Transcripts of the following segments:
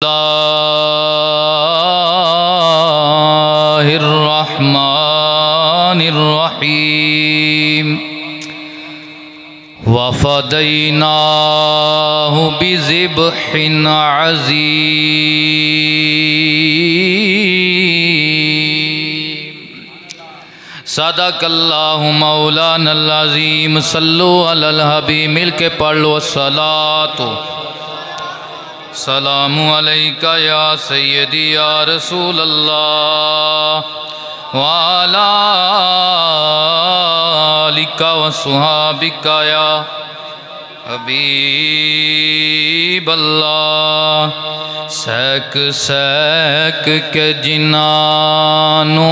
Bismillahirrahmanirrahim. Wa fadaynahu bizibhin azim. Sadaqallahu maulana al-azim. Sallu ala al-habib. Mil ke padh lo salatu سلام علیکہ یا سیدی یا رسول اللہ وعلا آلکہ و صحابکہ یا حبیب اللہ سیک سیک کے جنانوں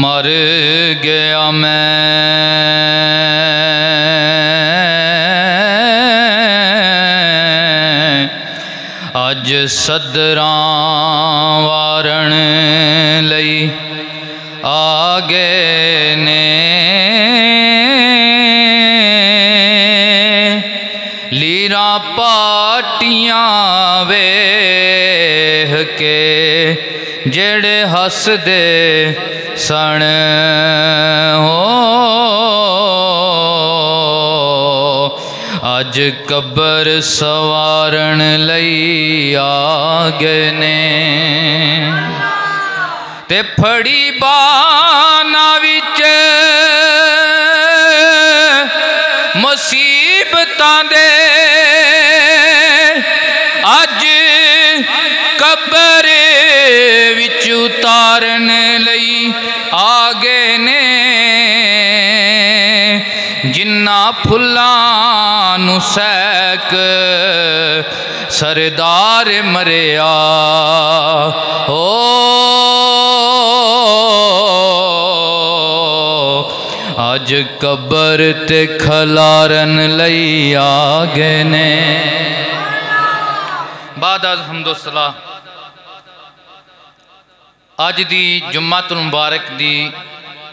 مر گیا میں اج صدراں وارن لئی آگے نے لیراں پاٹیاں ویکھ کے جڑے ہس دے سن ہو اج قبر سوارن لئی آگے نے تے پھڑی بانا وچ مصیبتاں دے اج قبر وچ اتارن لئی آگے نے جنہ پھلاں نو سیک سردار مریا ہو اج قبر تے کھلارن لئی آگے نے بعد از حمد و صلاح اج دی جمعۃ المبارک دی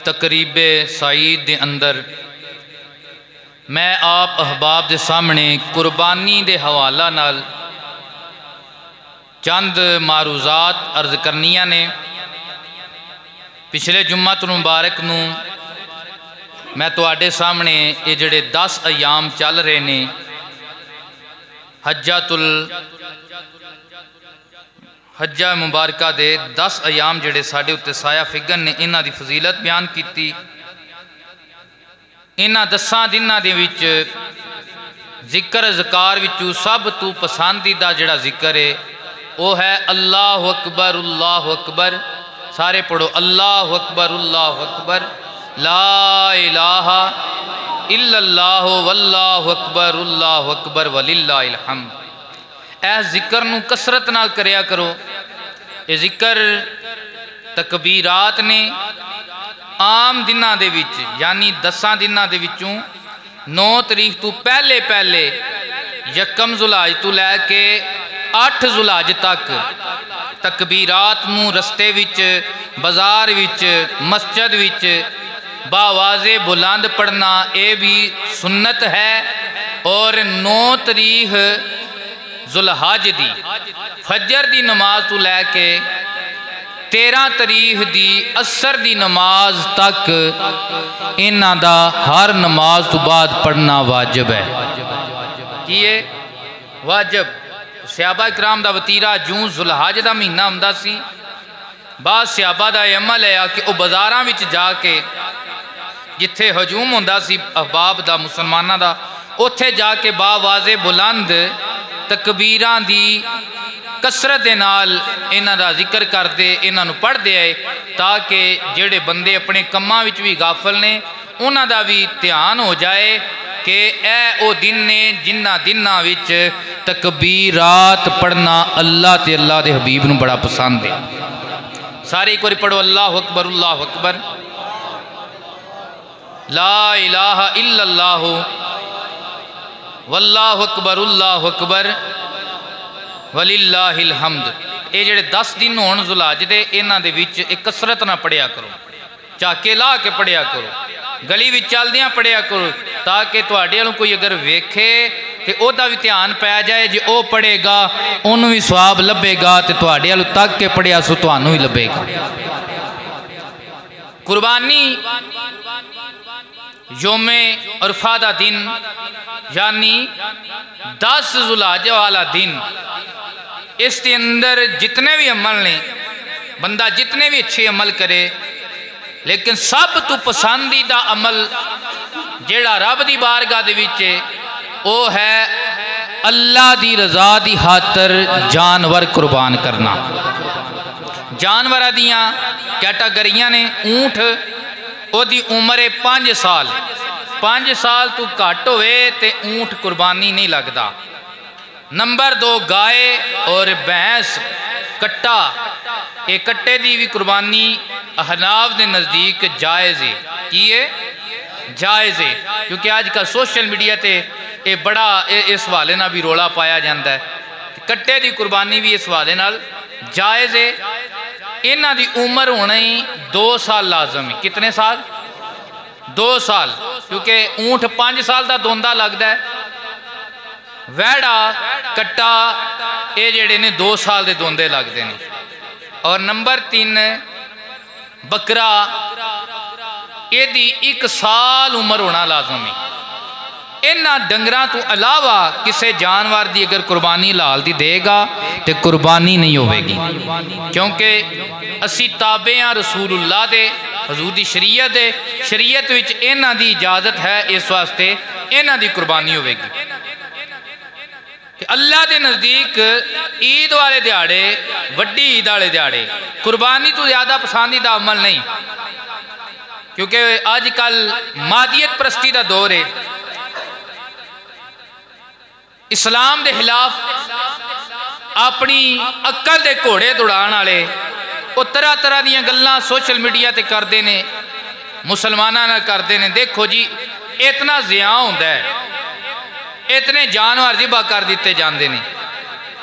تقریب سعید دے اندر میں آپ احباب دے سامنے قربانی دے حوالہ نال چند معروضات عرض کرنیاں نے پچھلے جمعۃ المبارک نو میں تواڈے سامنے یہ جڑے 10 ایام چل رہے نے حجہ مبارکہ دے 10 ایام جڑے ساڑھے اتے سایہ فگن نے انہاں دی فضیلت بیان کیتی انہاں 10 دناں دے وچ ذکر اذکار وچوں سب تو پسندیدہ جڑا ذکر ہے وہ ہے اللہ اکبر اللہ اکبر سارے پڑھو اللہ اکبر لا الہ الا اللہ واللہ اکبر وللہ الحمد اے ذکر نو کثرت نال کریا کرو یہ ذکر تکبیرات نے عام دناں دے وچ یعنی 10 دناں دے وچوں 9 تاریخ تو پہلے یکم ذوالحج تو لے کے 8 ذوالحج تک تکبیرات نو رستے وچ بازار وچ مسجد وچ باواضح بلند پڑھنا اے بھی سنت ہے اور 9 تاریخ ذوالحج دی فجر دی نماز تو لے کے 13 تاریخ دی عصر دی نماز تک انہاں دا ہر نماز تو بعد پڑھنا واجب ہے کیے واجب صحابہ اکرام دا وطیرہ جوں ذوالحج دا مہینہ ہوندا سی بعض صحابہ دا عمل ہے کہ او بازاراں وچ جا کے جتھے ہجوم ہوندا سی احباب دا مسلماناں دا اوتھے جا کے باواضح بلند تکبیراں دی کثرت دے نال انہاں دا ذکر کر دے انہاں نو پڑھ دے آئے تاکہ جڑے بندے اپنے کماں وچ بھی غافل نے انہاں دا بھی دھیان ہو جائے کہ اے او دن نے جنہ دناں وچ تکبیرات پڑھنا اللہ تے اللہ دے حبیب نو بڑا پسند ہے سارے ایک باری پڑھو اللہ اکبر لا الہ الا اللہ واللہ اکبر وللہ الحمد اے جڑے 10 دن ہون ذوالحج دے انہاں دے وچ ایک کثرت نہ پڑھیا کرو چاکے لا کے پڑھیا کرو گلی وچ چل دیاں پڑھیا کرو تاکہ تواڈے والوں کوئی اگر ویکھے تے او دا بھی دھیان پی جائے جے او پڑھے گا انہوں بھی ثواب لبے گا تے تواڈے والوں تک کے پڑھیا سو تانوں ہی لبے گا قربانی یوم عرفہ دا دن یعنی 10 ذو الحجہ والا دن اس کے اندر جتنے بھی عمل نے بندہ جتنے بھی اچھے عمل کرے لیکن سب تو پسندیدہ عمل جیڑا رب دی بارگاہ دے وچ او ہے اللہ دی رضا دی خاطر جانور قربان کرنا جانوراں دیاں کیٹاگریاں نے اونٹ او دی عمر 5 سال 5 سال تو گھٹ ہوئے تے اونٹ قربانی نہیں لگدا نمبر 2 گائے اور بھینس کٹا یہ کٹے دی بھی قربانی احناف دے نزدیک جائز ہے کیے جائز ہے کیونکہ آج کا سوشل میڈیا تے یہ بڑا اس حوالے نال بھی رولا پایا جاتا ہے کٹے دی قربانی بھی اس حوالے نال جائز ہے انہاں دی عمر ہونا ہی 2 سال لازم ہے کتنے سال 2 سال کیونکہ اونٹ 5 سال دا دوندہ لگتا ہے ویڑا کٹا یہ جڑے نے 2 سال دے دوندے لگتے ہیں اور نمبر 3 بکرا یہ دی 1 سال عمر ہونا لازم ہے انہاں ڈنگراں تو علاوہ کسے جانور دی اگر قربانی لال دی دے گا تے قربانی نہیں ہوئے گی کیونکہ اسی تابعیاں رسول اللہ دے حضور دی شریعت وچ انہاں دی اجازت ہے اس واسطے انہاں دی قربانی ہوئے گی کہ اللہ دے نزدیک عید والے دیاڑے وڈی عید والے دیاڑے قربانی تو زیادہ پسندیدہ عمل نہیں کیونکہ آج کل مادیت پرستی دا دور ہے اسلام دے خلاف اپنی عقل دے گھوڑے دوڑان والے وہ طرح طرح دیاں گلاں سوشل میڈیا تے کردے نے مسلماناں نال کردے نے دیکھو جی اتنا زیاں ہوندا ہے اتنے جانور ذبح کر دیتے جاندے نے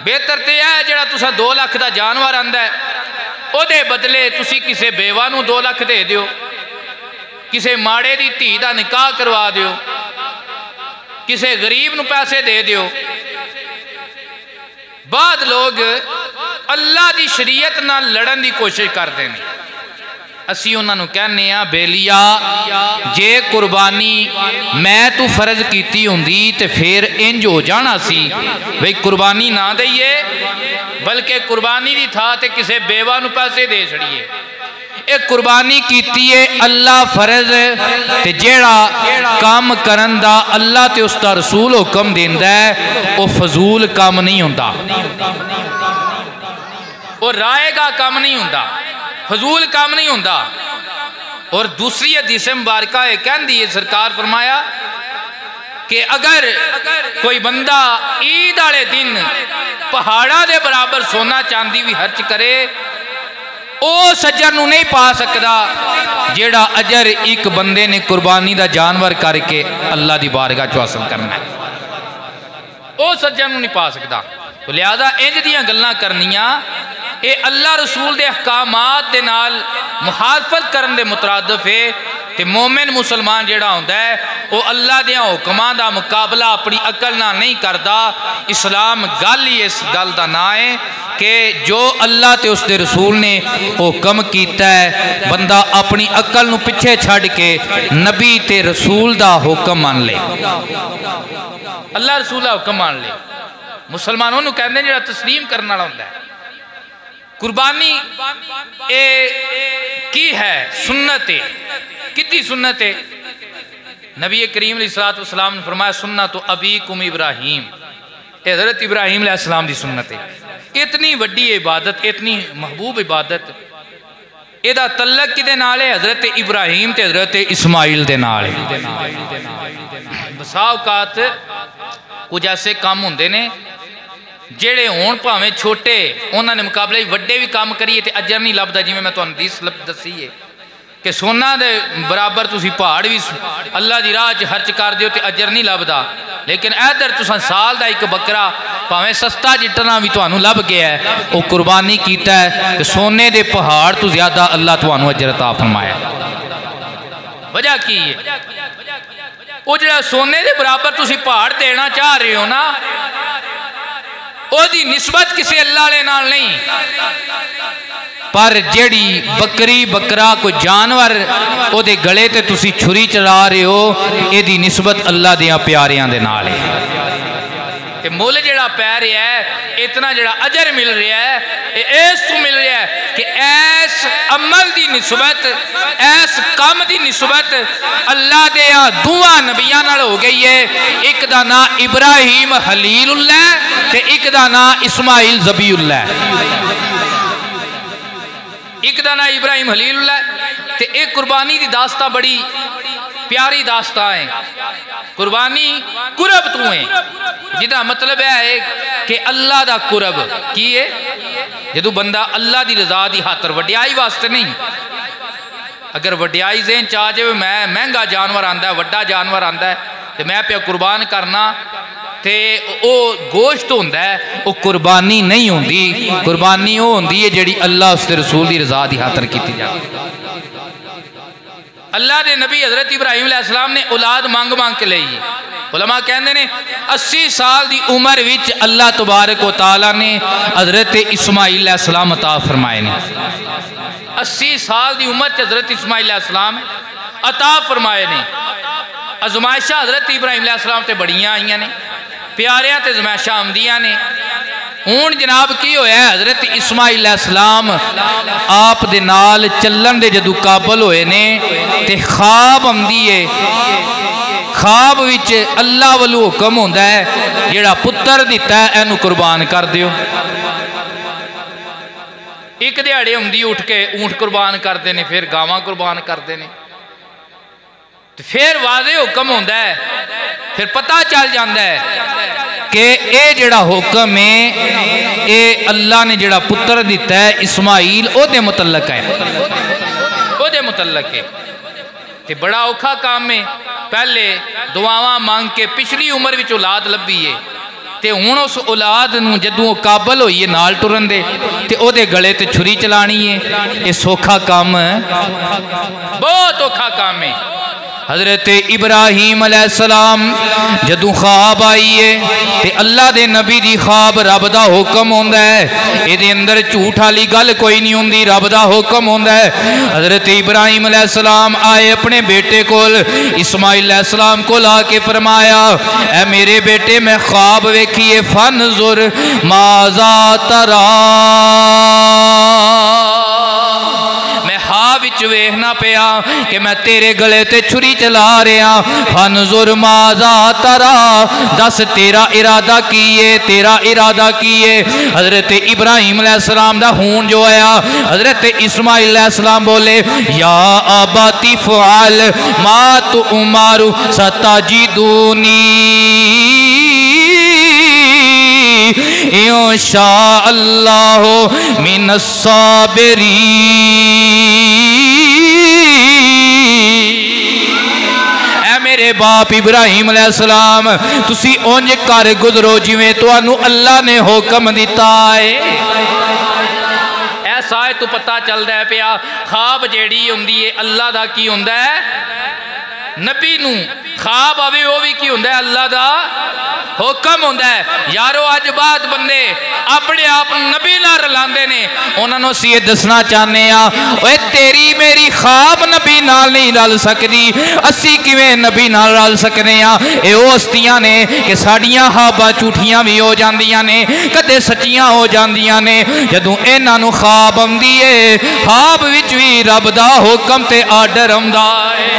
بہتر تے ہے جڑا تسا 2 لاکھ دا جانور آندا ہے او دے بدلے تسی کسے بیوہ نو 2 لاکھ دے دیو کسے ماڑے دی دھی دا نکاح کروا دیو کسے غریب نو پیسے دے دیو بعد لوگ اللہ دی شریعت نہ لڑن دی کوشش کرتے ہیں اسی انہاں نو کہنے ہیں بیلیا جے قربانی میں تو فرض کیتی ہوندی تے پھر انج ہو جانا سی بھئی قربانی نہ دئیے بلکہ قربانی دی تھا تے کسے بیوہ نو پیسے دے چھڑیے ایک قربانی کیتی ہے اللہ فرض تے جیڑا کام کرن دا اللہ تے اس دا رسول حکم دیندہ ہے وہ فضول کام نہیں ہوندہ وہ رائے گا کام نہیں ہوندہ فضول کام نہیں ہوندہ اور دوسری حدیث مبارکہ ہے کہن دی سرکار فرمایا کہ اگر کوئی بندہ عید والے دن پہاڑا دے برابر سونا چاندی بھی خرچ کرے او سجر نو نہیں پا سکدا جیڑا اجر ایک بندے نے قربانی دا جانور کر کے اللہ دی بارگاہ چ حاصل کرنا ہے او سجر نو نہیں پا سکدا تو لہذا انج دیاں گلاں کرنیاں اے اللہ رسول دے احکامات دے نال مخالفت کرن دے مترادف ہے تے مومن مسلمان جیڑا ہوندا ہے وہ اللہ دیاں حکماں دا مقابلہ اپنی عقل نہ نہیں کردا اسلام گل ہی اس گل دا نہ ہے کہ جو اللہ تے اس دے رسول نے حکم کیتا ہے بندہ اپنی عقل نو پچھے چھڑ کے نبی تے رسول دا حکم مان لے اللہ رسول دا حکم مان لے مسلمانوں نو کہندے ہیں جڑا تسلیم کرنا ہوندا ہے قربانی اے کی ہے سنت ہے کتنی سنت ہے نبی کریم علیہ السلام نے فرمایا سنت ابیکم ابراہیم حضرت ابراہیم علیہ السلام دی سنت ہے اتنی وڈی عبادت اتنی محبوب عبادت ایدہ تعلق کی دے نالے حضرت ابراہیم تے حضرت اسماعیل دے نالے بسا اوقات کچھ ایسے کام ہوندے نے جیڑے ہون پاویں چھوٹے انہاں نے مقابلے وڈے بھی کام کریے تے اجر نہیں لبدا جی میں تو حدیث دسی ہے کہ سونا دے برابر تسی پہاڑ بھی اللہ دی راہ چ خرچ کر دیو تے اجر نہیں لبدا لیکن ادھر تساں سال دا ایک بکرا پاویں سستا جٹنا بھی تانوں لب گیا ہے او قربانی کیتا ہے کہ سونے دے پہاڑ تو زیادہ اللہ تانوں اجر عطا فرمایا وجہ کی ہے وہ جڑا سونے دے برابر تسی پہاڑ دینا چاہ رہے ہو نا، او دی نسبت کسی اللہ لے نال نہیں، پر جیڑی بکری بکرا کوئی جانور او دے گلے تے تسی چھری چلا رہے ہو، اے دی نسبت اللہ دیاں پیاریاں دے نال ہے۔ تے مول جڑا پہ رہا ہے، اتنا جڑا اجر مل رہا ہے، ایس تو مل رہا ہے کہ ایس عمل دی نسبت، ایس کام دی نسبت اللہ دے دعا نبیان نال ہو گئی ہے۔ ایک دا نا ابراہیم خلیل اللہ تے ایک دا نا اسماعیل ذبیح اللہ، ایک دا نا ابراہیم خلیل اللہ تے ایک قربانی دی داستہ بڑی پیاری داستہ ہے۔ قربانی قرب تو ہیں، جدا مطلب ہے کہ اللہ دا قرب کی ہے، جدو بندہ اللہ دی رضا دی خاطر، وڈیائی واسطے نہیں۔ اگر وڈیائی ذہن چاہ جائے میں مہنگا جانور آندا ہے، وڈا جانور آندا ہے تے میں پہ قربان کرنا، تے او گوشت ہوندا ہے، او قربانی نہیں ہوندی۔ قربانی وہ ہوندی ہے جڑی اللہ اس دے رسول دی رضا دی خاطر کیتی جاتی۔ اللہ دے نبی حضرت ابراہیم علیہ السلام نے اولاد مانگ مانگ کے لئی، علماء کہندے نے 80 سال دی عمر وچ اللہ تبارک و تعالیٰ نے حضرت اسماعیل علیہ السلام عطا فرمائے نے۔ 80 سال دی عمر چ حضرت اسماعیل علیہ السلام عطا فرمائے نے۔ ازمائشہ حضرت ابراہیم علیہ السلام تے بڑیاں آئیاں نے، پیاریاں تے ازمائشہ آمدیاں نے۔ ہون جناب کی ہویا ہے، حضرت اسماعیل علیہ السلام آپ دے نال چلن دے جدو قابل ہوئے نے تے خواب آمدی ہے، خواب وچ اللہ والو حکم ہوندا ہے جڑا پتر دیتا ہے اینو قربان کر دیو۔ ایک دیہاڑے ہوندی اٹھ کے اونٹ قربان کر دینے، پھر گاواں قربان کر دینے، پھر واضح حکم ہوندا ہے، پھر پتہ چل جاندا ہے کہ اے جڑا حکم ہے اے اللہ نے جڑا پتر دیتا ہے اسماعیل او دے متعلق ہے، او دے متعلق ہے۔ تے بڑا اوکھا کام ہے، پہلے دعاواں مانگ کے پچھلی عمر وچ اولاد لبھی ہے، تے ہون اس اولاد نو جدوں قابل ہوئی ہے نال ٹرن دے تے او دے گلے تے چھری چلانی ہے، اے سوکھا کام ہے، بہت اوکھا کام ہے۔ حضرت ابراہیم علیہ السلام جدو خواب آئیے تے اللہ دے نبی دی خواب رب دا حکم ہوندا ہے، اے دے اندر جھوٹ والی گل کوئی نہیں ہوندی، رب دا حکم ہوندا ہے۔ حضرت ابراہیم علیہ السلام آئے اپنے بیٹے کول، اسماعیل علیہ السلام کو لا کے فرمایا، اے میرے بیٹے میں خواب ویکھیے، فانظر ماذا ترا، وچ ویکھنا پیا کہ میں تیرے گلے تے چھری چلا رہا، فانظر ماذا ترا، دس تیرا ارادہ کیے، تیرا ارادہ کیے۔ حضرت ابراہیم علیہ السلام دا ہون جو آیا، حضرت اسماعیل علیہ السلام بولے، یا اباتی فعل ما تؤمر ستجدونی انشاء اللہ من الصابرین۔ اے میرے باپ ابراہیم علیہ السلام، تسی اونج کر گزرو جویں تانوں اللہ نے حکم دیتا ہے۔ ایسا ہے تو پتہ چلدا ہے پیا خواب جیڑی ہوندی ہے اللہ دا کی ہوندا ہے، نبی نو خواب آوے وہ بھی کی ہوندا ہے اللہ دا حکم ہوندا ہے۔ یارو اج بعد بندے اپنے آپ نبی نہ رلاندے نے، انہاں نوں اسی دسنا چاہنے ہاں، اوے تیری میری خواب نبی نال نہیں رل سکدی، اسی کیویں نبی نال رل سکنے ہاں؟ اے او ہستیاں نے کہ ساڈیاں خواباں جھوٹیاں بھی ہو جاندیاں نے، کدے سچیاں ہو جاندیاں نے۔ جدوں انہاں نوں خواب آندی ہے، خواب وچ وی رب دا حکم تے آرڈر آندا ہے۔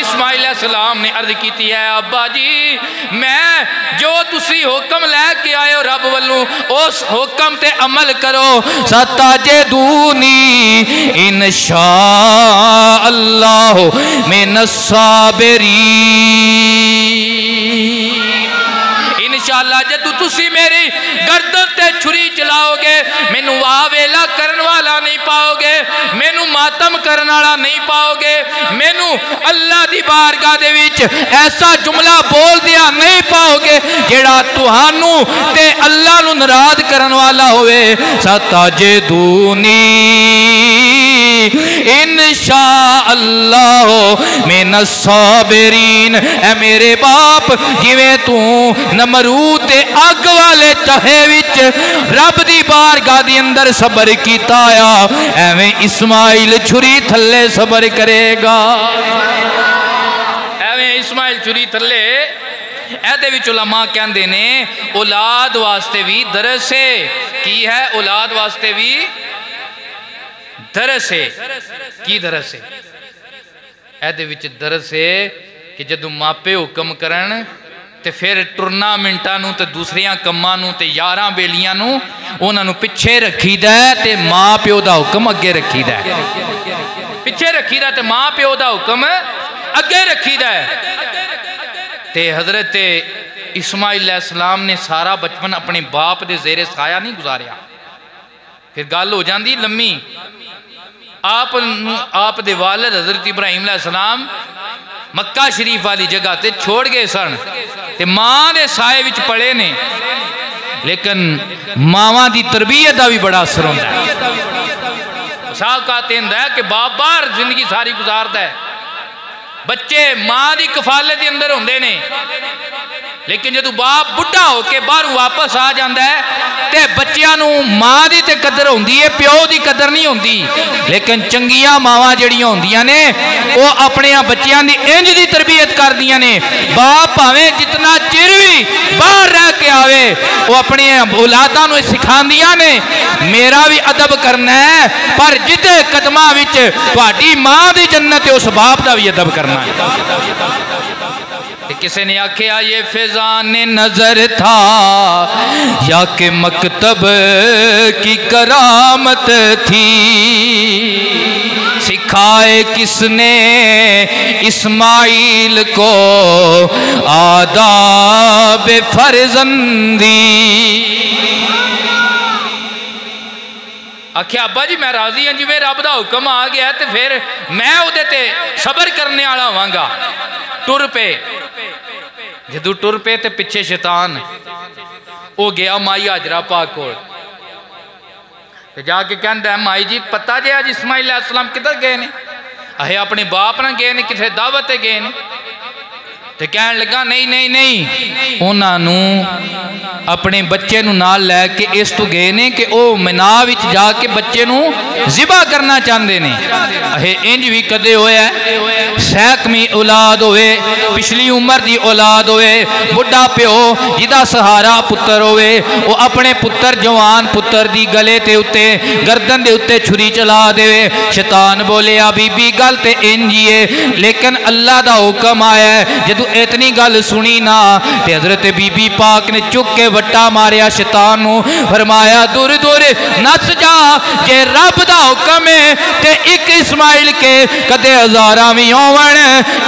اسماعیل علیہ السلام نے عرض کیتی ہے، ابا جی میں جو تسی حکم لے کے آئے ہو رب والوں، اس حکم تے عمل کرو، ستجدونی انشاء اللہ من الصابرین۔ انشاءاللہ جدو تسی میری گردن تے چھری چلاؤ گے، مینوں واہ ویلا کرن والا نہیں پاؤ گے، مینوں ماتم کرن والا نہیں پاؤ گے، مینوں اللہ دی بارگاہ دے وچ ایسا جملہ بول دیا نہیں پاؤ گے جڑا تہانوں تے اللہ نو ناراض کرن والا ہوئے۔ ستجدونی انشاء انشاءاللہ من الصابرین۔ اے میرے باپ جویں تو نمرود تے اگ والے چاہے وچ رب دی بارگاہ دی اندر صبر کیتا آیا، ایویں اسماعیل چھری تھلے صبر کرے گا۔ ایویں اسماعیل چھری تھلے ایدے وچ علماء کہندے نے اولاد واسطے بھی درس ہے۔ کی ہے اولاد واسطے بھی درس ہے۔ کی درس ہے؟ ایدے وچ درس ہے کہ جدو ماپے حکم کرن تے پھر ٹورنامنٹاں تے دوسریاں کماں تے یاراں بیلیاں انہاں پچھے رکھی دا تے ماں پیو دا حکم اگے رکھی دا، پچھے رکھی دا تے ماں پیو دا حکم اگے رکھی دا۔ تے حضرت اسماعیل علیہ السلام نے سارا بچپن اپنے باپ دے زیر سایہ نہیں گزاریا۔ پھر گل ہو جاندی لممی، آپ دے والد حضرت ابراہیم علیہ السلام مکہ شریف والی جگہ تے چھوڑ گئے سن تے ماں دے سائے وچ پڑے نے، لیکن ماواں دی تربیت دا بھی بڑا اثر ہوندا ہے۔ مثال کہتے ہیں کہ باپ باہر زندگی ساری گزارتا ہے، بچے ماں دی کفالت دے اندر ہوندے نے، لیکن جدو باپ بڑھا ہو کے باہر واپس آ جاندہ ہے تے بچیاں نو ماں دی تے قدر ہوندی ہے، پیو دی قدر نہیں ہوندی۔ لیکن چنگیاں ماواں جڑیاں ہوندیاں نے وہ اپنے بچیاں دی انج دی تربیت کر دیاں نے، باپ پاویں جتنا چر بھی باہر رہ کے آوے وہ اپنے اولاداں نو سکھان دیاں نے میرا بھی ادب کرنا ہے، پر جدے قدمہ وچ تہاڈی ماں دی جنت ہے اس باپ دا بھی ادب کرنا ہے۔ کسی نے آکھیا یہ فیضان نظر تھا یا کہ مکتب کی کرامت تھی، سکھائے کس نے اسماعیل کو آداب فرزندی۔ آکھیا ابا جی میں راضی ہوں جی میں رب دا حکم آ گیا تے پھر میں اودے تے صبر کرنے والا ہوواں گا۔ ٹر پہ جدو ٹر پہ تے پچھے شیطان او گیا مائی حاجرہ پاک کو جا کے کہندہ ہے مائی جی پتہ جے آج اسماعیل علیہ السلام کدھر گئے نے؟ اہے اپنے باپ نہ گئے نے، کسے دعوتے گئے نے؟ تے کہنے لگا نہیں انہاں نو اپنے بچے نو نال لے کے اس تو گئے نے کہ او منا وچ جا کے بچے نو ذبح کرنا چاندے نے۔ اہے انج بھی کدے ہوئے ہے، سیکمی اولاد ہوئے، پچھلی عمر دی اولاد ہوئے، بڑھا پیو جدا سہارا پتر ہوئے، وہ اپنے پتر جوان پتر دی گلے تے اتے گردن دے اتے چھری چلا دے، شیطان بولے بی بی گل تے انجیے، لیکن اللہ دا حکم آیا ہے جدو اتنی گل سنی نا تے حضرت بی بی پاک نے چک کے وٹا ماریا شیطان نو، فرمایا دور دور نس جا جے رب دا حکم ہے تے ایک اسماعیل کے کدے ہزاراں وی ہون،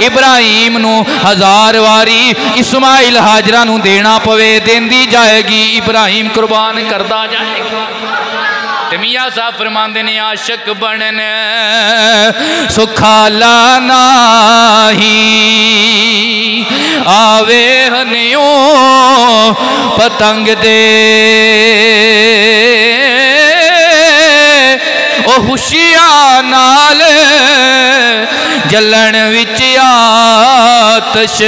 ابراہیم نو 1000 واری اسماعیل حاجرہ نو دینا پوے دیندی جائے گی، ابراہیم قربان کردہ جائے گا۔ میاں صاحب فرماندے نے عاشق بنن سکھالا ناہی، آوے ہنیوں پتنگ دے او خوشیاں نال جلن وچ آتش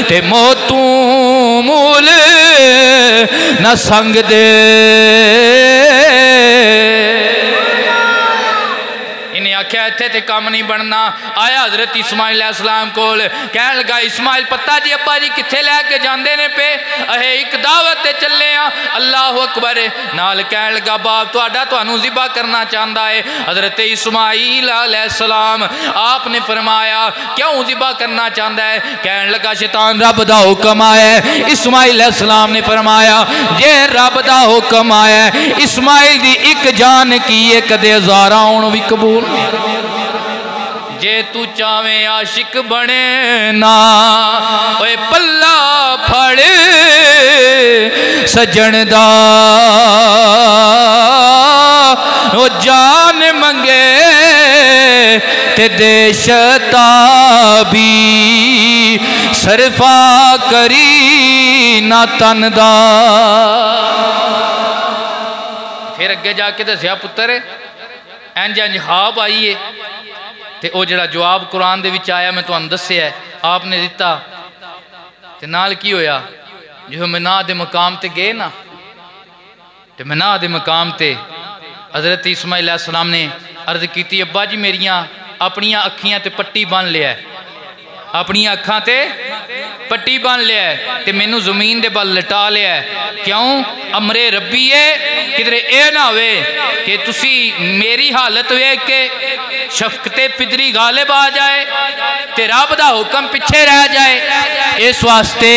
تے موتوں مول نہ سنگ دے۔ آکھیا ایتھے تے کام نہیں بننا، آیا حضرت اسماعیل علیہ السلام کول کہنے لگا اسماعیل پتہ جی ابا جی کتھے لے کے جاندے نے پہ؟ اہے ایک دعوت تے چلے ہیں، اللہ اکبر نال کہنے لگا باپ تہاڈا تانوں ذبح کرنا چاہندا ہے۔ حضرت اسماعیل علیہ السلام آپ نے فرمایا کیوں ذبح کرنا چاہندا ہے؟ کہنے لگا شیطان رب دا حکم آیا ہے۔ اسماعیل علیہ السلام نے فرمایا جے رب دا حکم آیا ہے اسماعیل دی ایک جان کی ایک دے ہزاراں ہون وی قبول جے تو چاویں عاشق بنے نا اوے پلہ پھڑ سجن دا او جان منگے تے دے شتابی صرفا کری نہ تن دا۔ پھر اگے جا کے دسیا پتر انج انج خواب آئیے تے او جڑا جواب قرآن دے وچ آیا میں تو اندسے ہے آپ نے دیتا تے نال کی ہویا جو منا دے مقام تے گئے نا تے منا دے مقام تے حضرت اسماعیل علیہ السلام نے عرض کیتی ابا جی میریاں اپنیاں اکھیاں تے پٹی بن لیا ہے اپنی اکھاں تے پٹی بن لیا ہے تے مینوں زمین دے بل لٹا لیا ہے کیوں امر ربی ہے کدھرے اے نہ ہوئے کہ تسی میری حالت ویکھ کے شفقت پدری غالب آ جائے تے رب دا حکم پیچھے رہ جائے اس واسطے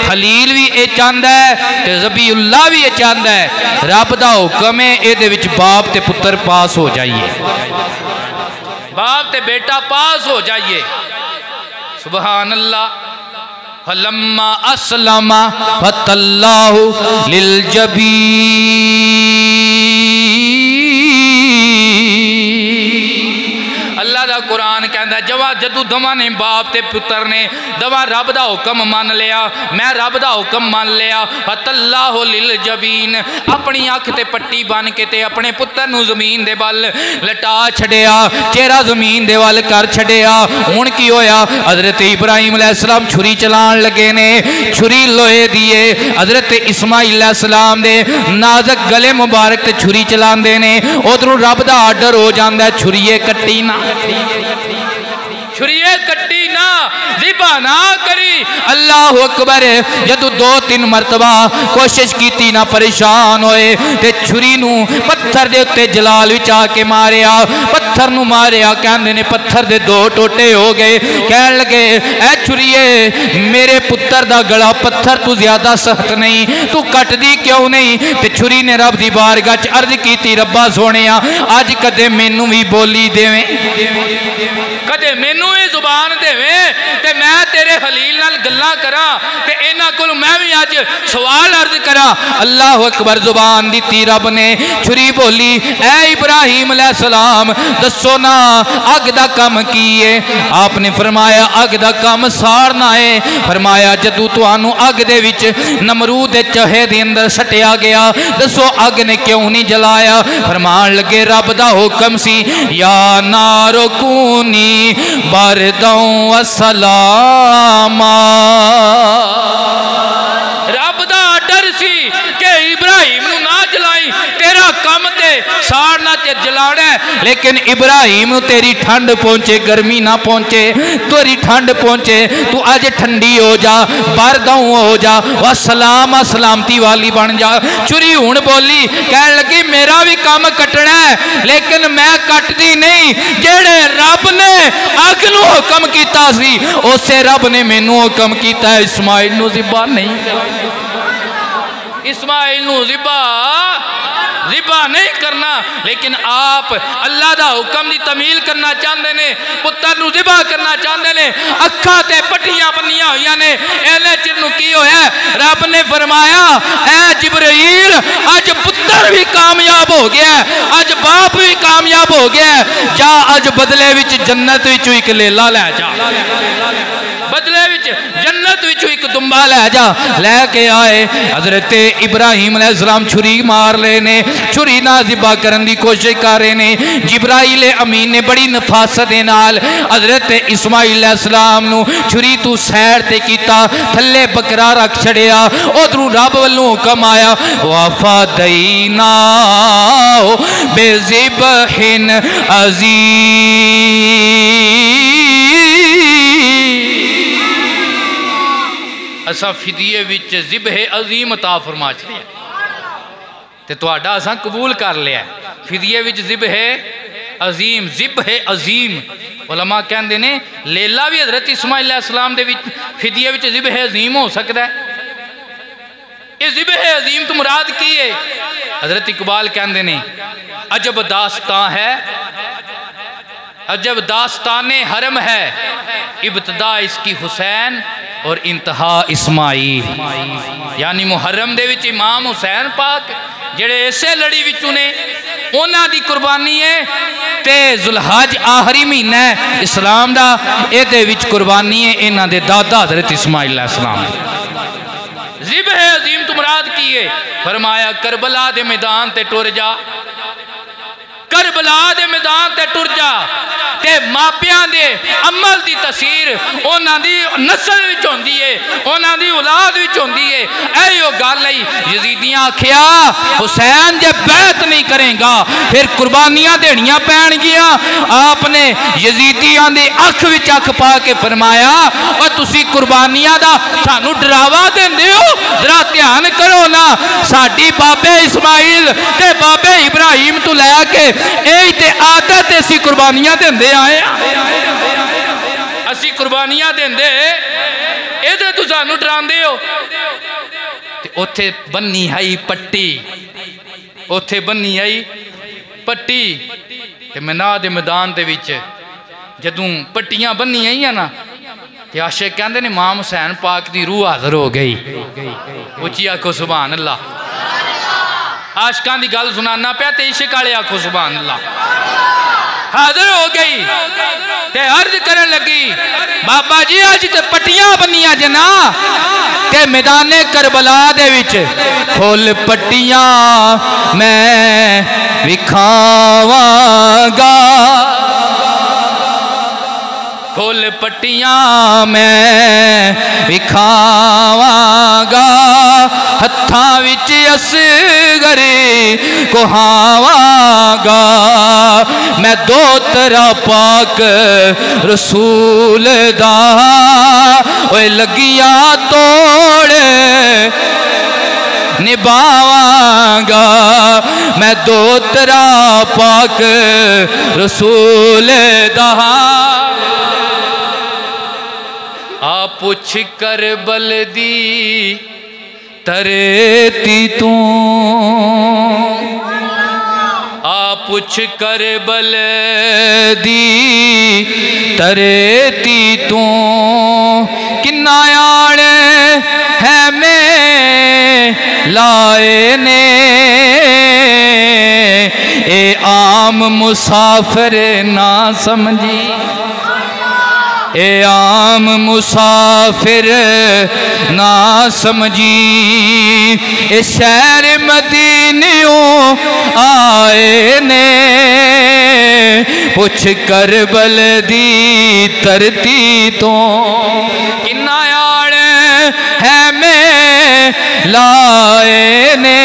خلیل بھی اے چاہندا ہے تے ذبیح اللہ بھی اے چاہندا ہے رب دا حکم ہے اے دے وچ باپ تے پتر پاس ہو جائیے باپ تے بیٹا پاس ہو جائیے سبحان اللہ فلما اسلم فتلہ للجبین اللہ دا قرآن کہندا ہے جدو دواں نے باپ تے پتر نے دواں رب دا حکم مان لیا میں رب دا حکم مان لیا فتلہ للجبین اپنی اکھ تے پٹی بن کے تے اپنے پتر نو زمین دے بل لٹا چھڑیا چہرہ زمین دے وال کر چھڑیا ہن کی ہویا حضرت ابراہیم علیہ السلام چھری چلان لگے نے چھری لوہے دیے حضرت اسماعیل علیہ السلام دے نازک گلے مبارک تے چھری چلان دے نے ادھروں رب دا آرڈر ہو جاندا ہے چھریے کٹی نہ چھریے کٹی نہ ذبح نہ کری اللہ اکبر جدو 2-3 مرتبہ کوشش کیتی نہ پریشان ہوئے تے چھری نو پتھر دے اتے جلال وچا کے ماریا پتھر نو ماریا کہندے نے پتھر دے 2 ٹوٹے ہو گئے کہن لگے اے چھریے میرے پتر دا گلا پتھر تو زیادہ سخت نہیں تو کٹ دی کیوں نہیں تے چھری نے رب دی بارگاہ وچ عرض کیتی ربا سونیا اج کدے مینوں وی بولی دیویں کدے مینوں وی زبان دیویں تے میں تیرے خلیل نال گلاں کراں تے انہاں کول میں بھی اج سوال عرض کراں اللہ اکبر زبان دیتی رب نے چھری بولی اے ابراہیم علیہ السلام دسو نا اگ دا کم کیے آپ نے فرمایا اگ دا کم سارنا ہے فرمایا جدو تانوں اگ دے وچ نمرود دے چہے دے اندر سٹیا گیا دسو اگ نے کیوں نہیں جلایا فرمان لگے رب دا حکم سی یا نارو کونی باردوں وسلاما رب دا ڈر سی کہ ابراہیم نو نہ جلائی تیرا کم تے سارنا تے جلانا ہے لیکن ابراہیم نو تیری ٹھنڈ پہنچے گرمی نہ پہنچے تیری ٹھنڈ پہنچے تو آج ٹھنڈی ہو جا باردوں ہو جا وسلام سلامتی والی بن جا چھری ہون بولی کہنے لگی میرا بھی کام کٹنا ہے لیکن میں کٹ دی نہیں جیڑے رب نے اگ نو حکم کیتا سی اسے رب نے مینوں حکم کیتا ہے اسماعیل نو ذبح نہیں اسماعیل نو ذبح نہیں کرنا لیکن آپ اللہ دا حکم دی تمیل کرنا چاہندے نے پتر نو ذبح کرنا چاہندے نے اکھاں تے پٹیاں بنیاں ہویاں نے ایلے چر نو کی ہویا رب نے فرمایا اے جبرائیل اج پتر بھی کامیاب ہو گیا ہے اج باپ بھی کامیاب ہو گیا ہے جا اج بدلے وچ جنت وچوں ایک لیلا لے جا بدلے وچ جنت وچوں ایک دمبا لے جا لے کے آئے حضرت ابراہیم علیہ السلام چھری مار لے نے چھری نہ ذبح کرن دی کوشش کر رہے نے جبرائیل امین نے بڑی نفاست دے نال حضرت اسماعیل علیہ السلام نو چھری تو سیر تے کیتا تھلے بکرا رکھ چھڑیا ادھروں رب والوں حکم آیا وَفَدَيْنَاهُ بِذِبْحٍ عَظِيمٍ اساں فدیے وچ ذبح عظیم عطا فرما چھڑیا تے تواڈا اساں قبول کر لیا فدیے وچ ذبح عظیم علماء کہندے نے لیلا بھی حضرت اسماعیل علیہ السلام دے وچ فدیے وچ ذبح عظیم ہو سکتا ہے یہ ذبح عظیم تو مراد کی ہے حضرت اقبال کہندے نے عجب داستان ہے عجب داستان حرم ہے ابتدا اس کی حسین اور انتہا اسماعیل یعنی محرم دے وچ امام حسین پاک جڑے ایسے لڑی وچوں نے اونا دی قربانی ہے تے ذوالحج آخری مہینہ ہے اسلام دا اے دے وچ قربانی ہے انہاں دے دادا حضرت اسماعیل علیہ السلام ذبح عظیم تو مراد کی ہے فرمایا کربلا دے میدان تے ٹر جا کربلا دے میدان تے ٹر جا تے ماپیاں دے عمل دی تاثیر انہاں دی نسل وچ ہوندی ہے انہاں دی اولاد وچ ہوندی ہے ایو گل ہے یزیدیاں آکھیا حسین جے بیعت نہیں کرے گا پھر قربانیاں دینیاں پین گیاں آپ نے یزیدیاں دی اکھ وچ اکھ پا کے فرمایا اور تسی قربانیاں دا سانو ڈراوا دیندے ہو ذرا دھیان کرو نا ساڈی بابے اسماعیل تے بابے ابراہیم تو لے کے اے تے عادت اسی قربانیاں دیندے آئے اسی قربانیاں دیندے اے تے تو سانو ڈراندے ہو تے اوتھے بنی ہائی پٹی اوتھے بنی آئی پٹی تے مینا دے میدان دے وچ جدوں پٹیاں بنی آئی ہیں نا تے عاشق کہندے نے امام حسین پاک دی روح حاضر ہو گئی اچھی آکھو سبحان اللہ عاشقاں دی گل سنانا پیا تے عشق والے آکھو سبحان اللہ حاضر ہو گئی تے عرض کرن لگی بابا جی آج تے پٹیاں بنیاں جنا تے میدان کربلا دے وچ کھول پٹیاں میں وکھاواں گا کھول پٹیاں میں وکھاواں گا ہتھاں وچ اصغر کہاواں گا میں دو طرح پاک رسول دا اوے لگیا توڑ نبھاواں گا میں دو طرح پاک رسول دا آ پوچھ کربل دی ترتی تو آ پوچھ کربل دی ترتی تو کنا آڑے ہے میں لائے نے اے عام مسافر نہ سمجھی اے عام مسافر نہ سمجھی اے شہر مدینیوں آئے نے پوچھ کربل دی ترتی تو کنا آڑ ہے میں لائے نے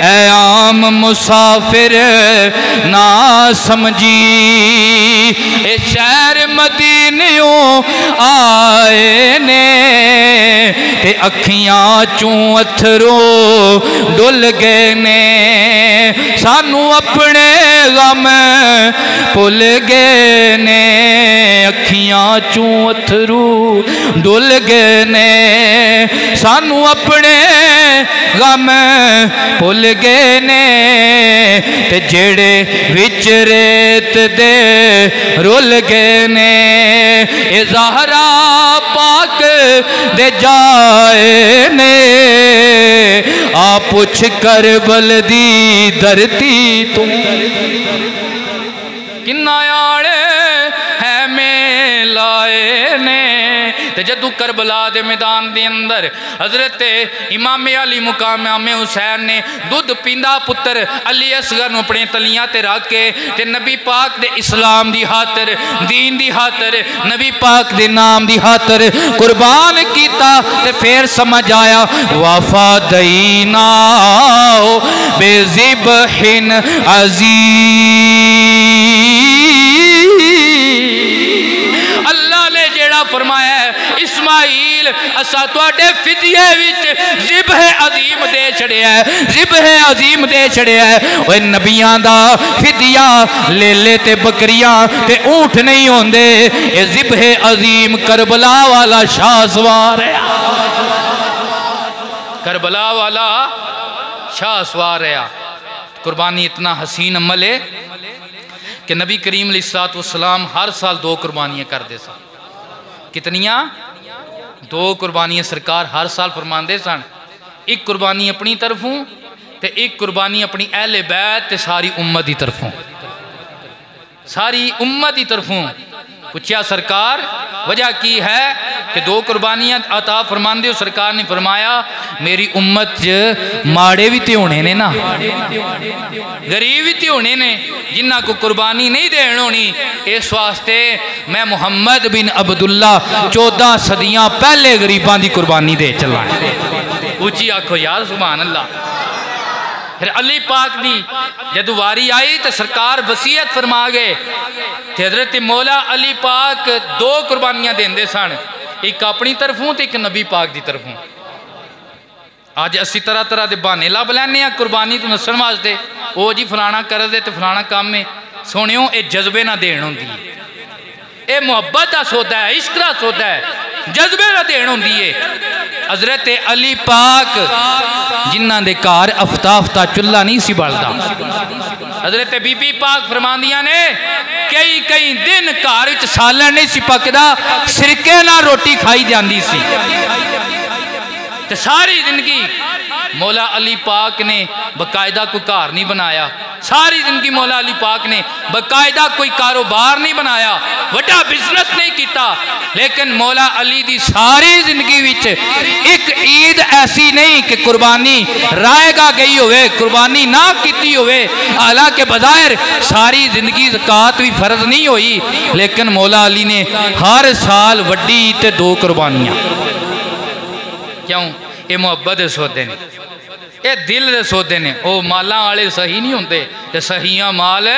اے عام مسافر نہ سمجھی اے شہر مدینیوں آئے نے تے اکھیاں چوں اتھرو ڈل گئے نے سانو اپنے غم پل گئے نے اکھیاں چوں اتھرو ڈل گئے نے سانو اپنے غم پل گئے نے تے جڑے وچ ریت دے رول گئے نے اے زہرا پاک دے جائے نے آ پوچھ کربل دی دھرتی تم کنا آڑے ہے میں لائے نے تے جدو کربلا دے میدان دے اندر حضرت امام علی مقام امام حسین نے دودھ پیندا پتر علی اصغر نو اپنے تلیاں تے رکھ کے تے نبی پاک دے اسلام دی خاطر دین دی خاطر نبی پاک دے نام دی خاطر قربان کیتا تے پھر سمجھ آیا وفادینا بے ذبح عظیم اللہ نے جیڑا فرمایا ہے اسماعیل اسا تواڈے فدیے وچ ذبح عظیم دے چھڑیا ہے ذبح عظیم دے چھڑیا ہے اوے نبیاں دا فدیہ لیلے تے بکریاں تے اونٹ نہیں ہوندے اے ذبح عظیم کربلا والا شاہ سوار ہے کربلا والا شاہ سوار ہے قربانی اتنا حسین عمل ہے کہ نبی کریم علیہ السلام ہر سال 2 قربانیاں کر دے سن کتنیاں 2 قربانیاں سرکار ہر سال فرماندے سن ایک قربانی اپنی طرفوں تے ایک قربانی اپنی اہل بیت تے ساری امت دی طرفوں ساری امت دی طرفوں پوچھیا سرکار وجہ کی ہے کہ 2 قربانیاں عطا فرماندے ہو سرکار نے فرمایا میری امت ماڑے بھی تے ہونے نے نا غریب بھی ہونے نے جنہ کو قربانی نہیں دین ہونی. اس واسطے میں محمد بن عبداللہ 14 صدیاں پہلے غریباں دی قربانی دے چلا ہے. اچھی آکھو یار سبحان اللہ. پھر علی پاک دی جدو واری آئی تو سرکار وصیت فرما گئے کہ حضرت مولا علی پاک 2 قربانیاں دیندے سن, ایک اپنی طرفوں تو ایک نبی پاک دی طرفوں. آج اسی طرح طرح دے بہانے لب لینے ہیں قربانی تو نسن واسطے, او جی فلانا کر دے تو فلانا کام میں. سونیوں اے جذبے نہ دین ہوندی ہے, اے محبت دا سودا ہے, عشق دا سودا ہے, جذبے نہ دین ہوندی ہے. حضرت علی پاک جنہ دے کار افتافتا چلہ نہیں سی بلدا, حضرت بی بی پاک فرماندیاں نے کئی دن کار وچ سالن نہیں سی پکدا, سرکے نہ روٹی کھائی جاندی سی. تو ساری زندگی مولا علی پاک نے باقاعدہ کوئی کار نہیں بنایا, ساری زندگی مولا علی پاک نے باقاعدہ کوئی کاروبار نہیں بنایا, وڈا بزنس نہیں کیتا. لیکن مولا علی دی ساری زندگی وچ ایک عید ایسی نہیں کہ قربانی رائے گا گئی ہوئے, قربانی نہ کیتی ہوئے. حالانکہ بظاہر ساری زندگی زکوٰۃ بھی فرض نہیں ہوئی, لیکن مولا علی نے ہر سال وڈی عید تے 2 قربانیاں. کیوں؟ یہ محبت دے سودے نے, یہ دل دے سودے نے. او مالاں والے صحیح نہیں ہوندے تے صحیحاں مال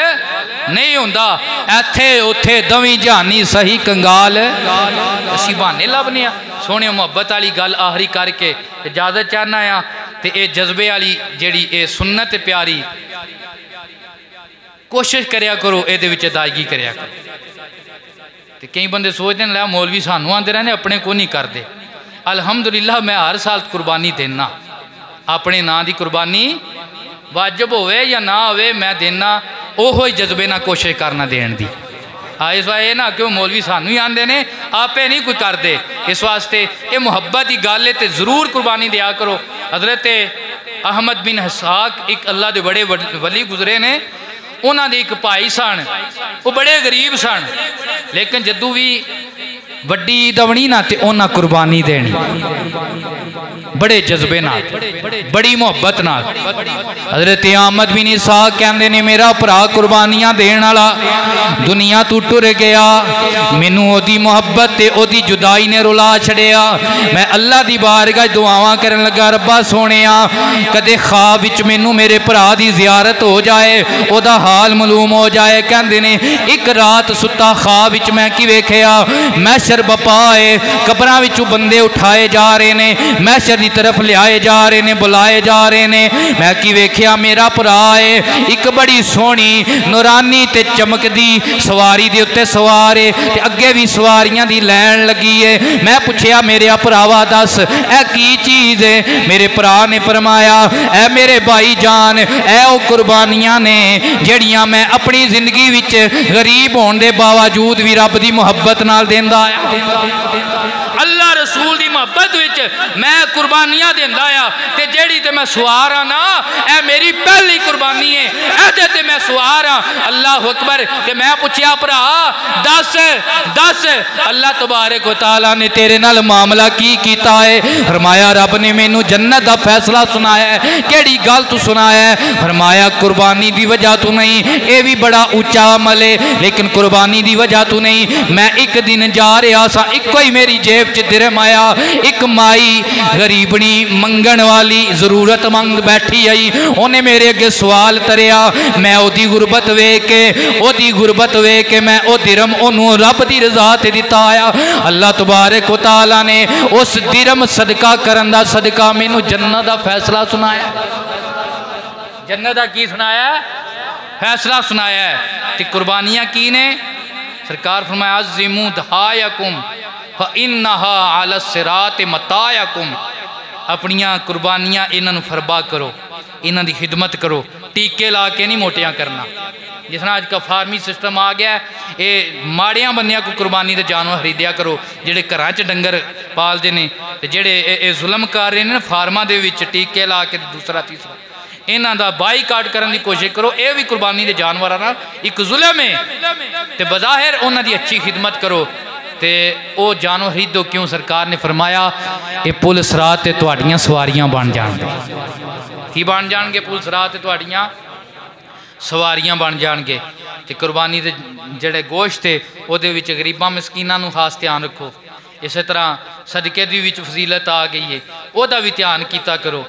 نہیں ہوندا. ایتھے اوتھے دویں جہانی صحیح کنگال اسی بہانے لبنے ہیں. سونے محبت والی گل آخری کر کے اجازت چاہنا ہے تے اے جذبے والی جیڑی اے سنت پیاری کوشش کریا کرو اے دے وچ ادائیگی کریا کرو. تے کئی بندے سوچ دیں لیا مولوی سانو آندے رہنے اپنے کو نہیں کر دے. الحمدللہ میں ہر سال قربانی دینا, اپنے نا دی قربانی واجب ہوئے یا نہ ہوئے میں دینا. اوہی جذبے نہ کوشش کرنا دین دی. اس واسطے نہ کہ مولوی سانو ہی آندے نے آپے نہیں کوئی کر دے. اس واسطے یہ محبت کی گل ہے تے ضرور قربانی دیا کرو. حضرت احمد بن اسحاق ایک اللہ دے بڑے ولی گزرے نے, انہاں دے ایک بھائی سن, وہ بڑے غریب سن, لیکن جدو بھی وڈی عید آنی نا تے انہاں قربانی دینی بڑے جذبے نال, بڑی محبت نال. حضرت احمد بن اسحاق کہندے نے میرا بھرا قربانیاں دین والا دنیا تو ٹر گیا, مینوں او دی محبت تے او دی جدائی نے رلا چھڑیا. میں اللہ دی بارگاہ دعاواں کرن لگا, ربا سونیا کدے خواب وچ مینوں میرے بھرا دی زیارت ہو جائے, او دا حال معلوم ہو جائے. کہندے نے ایک رات ستا خواب وچ میں کی ویکھیا, محشر بپا ہے, قبراں وچوں بندے اٹھائے جا رہے نے, محشر دی طرف لے آئے جا رہے نے, بلائے جا رہے نے. میں کی ویکھیا میرا بھرا ہے ایک بڑی سونی نورانی تے چمک دی سواری دے اتے سوارے تے اگے بھی سواریاں دی لین لگی ہے. میں پوچھیا میرے بھراوا دس اے کی چیز ہے؟ میرے بھرا نے فرمایا اے میرے بھائی جان, اے او قربانیاں نے جڑیاں میں اپنی زندگی وچ غریب ہون دے باوجود بھی رب دی محبت نال دیندا آیا. اللہ رسول دی محبت وچ میں قربانیاں دیندا آیا تے جیڑی تے میں سوار ہاں نا اے میری پہلی قربانی ہے, اے تے میں سوار ہاں. اللہ اکبر. کہ میں پوچھیا بھرا دس اللہ تبارک و تعالیٰ نے تیرے نال معاملہ کی کیتا ہے؟ فرمایا رب نے مینوں جنت دا فیصلہ سنایا ہے. کیڑی گل تو سنایا ہے؟ فرمایا قربانی دی وجہ تو نہیں, اے بھی بڑا اونچا عمل ہے, لیکن قربانی دی وجہ تو نہیں. میں ایک دن جا رہا سا, ایک کوئی میری جیب چ درہم آیا, ایک مائی غریبنی منگن والی ضرورت مند بیٹھی آئی, انہیں میرے اگے سوال تریا. میں او دی غربت وے کے میں او درہم انہوں رب دی رضا تے دیتا آیا. اللہ تبارک و تعالیٰ نے اس درہم صدقہ کرن دا صدقہ مینوں جنت دا فیصلہ سنایا. جنت دا کی سنایا ہے؟ فیصلہ سنایا ہے. تے قربانیاں کی نے؟ سرکار فرمایا عظموا دھایکم فإنہا علی الصراط متاعکم. اپنیاں قربانیاں انہاں فربا کرو, انہاں دی خدمت کرو, ٹیکے لا کے نہیں موٹیاں کرنا. جس طرح آج کا فارمی سسٹم آ گیا ہے, اے ماڑیاں بندیاں کو قربانی دے جانور خریدیا کرو جڑے گھراں چ ڈنگر پال دے نے, جڑے اے ظلم کر رہے نے فارماں دے وچ ٹیکے لا کے دوسرا تیسرا, انہاں دا بائی کاٹ کرن دی کوشش کرو. اے بھی قربانی دے جانوراں نال ایک ظلم ہے تے بظاہر انہاں دی اچھی خدمت کرو تے او جانور خریدو. کیوں؟ سرکار نے فرمایا اے پل صراط تے تہاڈیاں سواریاں بن جان گے. کی بن جان گے؟ پل صراط تے تہاڈیاں ਸਵਾਰੀਆਂ ਬਣ ਜਾਣਗੇ। ਤੇ ਕੁਰਬਾਨੀ ਦੇ ਜਿਹੜੇ ਗੋਸ਼ਤ ਹੈ ਉਹਦੇ ਵਿੱਚ ਗਰੀਬਾਂ ਮਸਕੀਨਾਂ ਨੂੰ ਖਾਸ ਧਿਆਨ ਰੱਖੋ। ਇਸੇ ਤਰ੍ਹਾਂ ਸਦਕੇ ਦੀ ਵਿੱਚ ਫਜ਼ੀਲਤ ਆ ਗਈ ਹੈ, ਉਹਦਾ ਵੀ ਧਿਆਨ ਕੀਤਾ ਕਰੋ।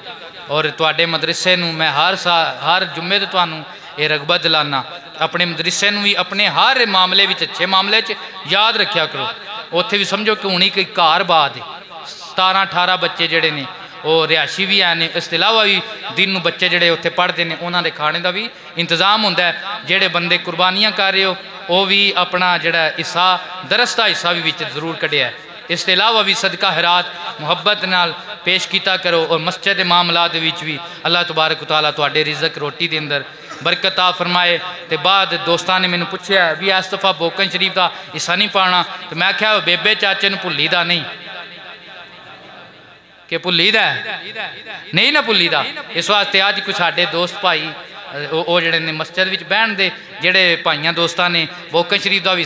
ਔਰ ਤੁਹਾਡੇ ਮਦਰਸੇ ਨੂੰ ਮੈਂ ਹਰ ਜੁਮੇ ਤੇ ਤੁਹਾਨੂੰ ਇਹ ਰਗਬਤ ਦਿਲਾਨਾ, ਆਪਣੇ ਮਦਰਸੇ ਨੂੰ ਵੀ ਆਪਣੇ ਹਰ ਮਾਮਲੇ ਵਿੱਚ ਅੱਛੇ ਮਾਮਲੇ 'ਚ ਯਾਦ ਰੱਖਿਆ ਕਰੋ। ਉੱਥੇ ਵੀ ਸਮਝੋ ਕਿ ਹੁਣ ਇੱਕ ਘਰ ਬਾਦ ਹੈ, 17-18 ਬੱਚੇ ਜਿਹੜੇ ਨੇ ਉਹ ਰਿਹਾਇਸ਼ੀ ਵੀ ਹੈ ਨੇ, ਇਸ ਤੋਂ ਇਲਾਵਾ ਵੀ ਦਿਨ ਨੂੰ ਬੱਚੇ ਜਿਹੜੇ ਉੱਥੇ ਪੜ੍ਹਦੇ ਨੇ ਉਹਨਾਂ ਦੇ ਖਾਣੇ ਦਾ ਵੀ ਇੰਤਜ਼ਾਮ ਹੁੰਦਾ ਹੈ। ਜਿਹੜੇ ਬੰਦੇ ਕੁਰਬਾਨੀਆਂ ਕਰ ਰਹੇ ਹੋ ਉਹ ਵੀ ਆਪਣਾ ਜਿਹੜਾ ਹਿੱਸਾ ਦਰਸ ਦਾ ਹਿੱਸਾ ਵੀ ਵਿੱਚ ਜ਼ਰੂਰ ਕੱਢਿਆ। ਇਸ ਤੋਂ ਇਲਾਵਾ ਵੀ ਸਦਕਾ ਖੈਰਾਤ ਮੁਹੱਬਤ ਨਾਲ ਪੇਸ਼ ਕੀਤਾ ਕਰੋ। ਔਰ ਮਸਜਿਦ ਦੇ ਮਾਮਲਾਤ ਦੇ ਵਿੱਚ ਵੀ ਅੱਲਾਹ ਤਬਾਰਕ ਤਆਲਾ ਤੁਹਾਡੇ ਰਿਜ਼ਕ ਰੋਟੀ ਦੇ ਅੰਦਰ ਬਰਕਤ ਆ ਫਰਮਾਏ। ਤੇ ਬਾਅਦ ਦੋਸਤਾਂ ਨੇ ਮੈਨੂੰ ਪੁੱਛਿਆ ਵੀ ਇਸ ਦਫਾ ਬੋਕਨ ਸ਼ਰੀਫ ਦਾ ਹਿੱਸਾ ਨਹੀਂ ਪਾਉਣਾ, ਤੇ ਮੈਂ ਆਖਿਆ ਬੇਬੇ ਚਾਚੇ ਨੂੰ ਭੁੱਲੀ ਦਾ ਨਹੀਂ کہ بھلی دا نہیں نہ بھلی دا۔ اس واسطے آج کچھ ساڈے دوست بھائی وہ جڑے نے مسجد وچ بہن دے جڑے بھائیاں دوستاں نے بوکن شریف دا بھی